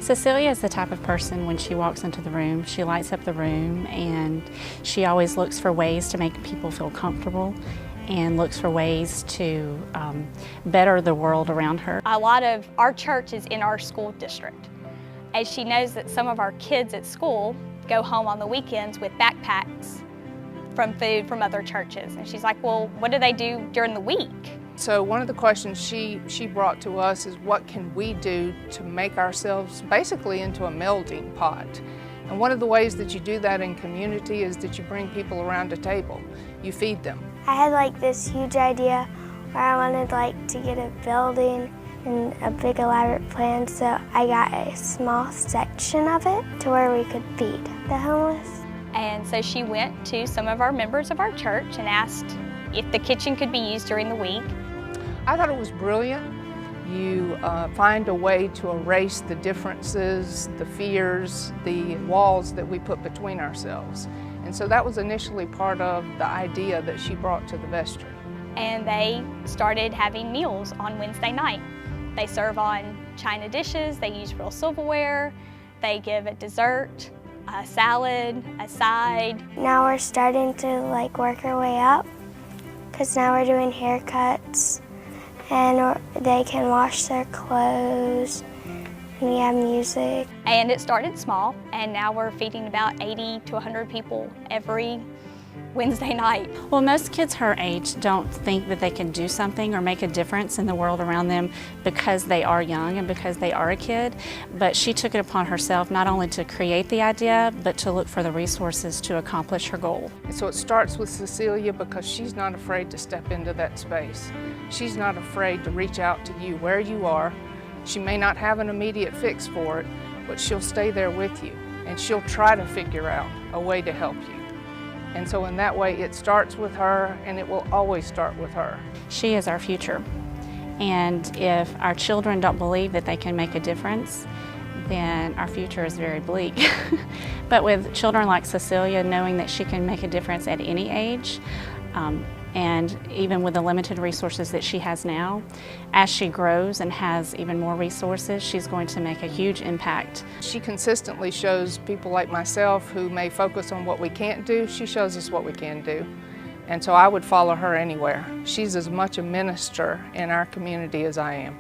Cecilia is the type of person, when she walks into the room, she lights up the room, and she always looks for ways to make people feel comfortable and looks for ways to better the world around her. A lot of our church is in our school district. As she knows that some of our kids at school go home on the weekends with backpacks from food from other churches. And she's like, well, what do they do during the week? So one of the questions she brought to us is, what can we do to make ourselves basically into a melting pot? And one of the ways that you do that in community is that you bring people around a table. You feed them. I had like this huge idea where I wanted to get a building and a big elaborate plan, so I got a small section of it to where we could feed the homeless. And so she went to some of our members of our church and asked if the kitchen could be used during the week. I thought it was brilliant. You find a way to erase the differences, the fears, the walls that we put between ourselves. And so that was initially part of the idea that she brought to the vestry. And they started having meals on Wednesday night. They serve on china dishes, they use real silverware, they give a dessert, a salad, a side. Now we're starting to work our way up, because now we're doing haircuts and they can wash their clothes, and we have music. And it started small, and now we're feeding about 80 to 100 people every Wednesday night. Well, most kids her age don't think that they can do something or make a difference in the world around them because they are young and because they are a kid. But she took it upon herself not only to create the idea, but to look for the resources to accomplish her goal. And so it starts with Cecilia, because she's not afraid to step into that space. She's not afraid to reach out to you where you are. She may not have an immediate fix for it, but she'll stay there with you, and she'll try to figure out a way to help you. And so in that way, it starts with her, and it will always start with her. She is our future. And if our children don't believe that they can make a difference, then our future is very bleak. But with children like Cecilia, knowing that she can make a difference at any age, and even with the limited resources that she has now, as she grows and has even more resources, she's going to make a huge impact. She consistently shows people like myself who may focus on what we can't do, she shows us what we can do. And so I would follow her anywhere. She's as much a minister in our community as I am.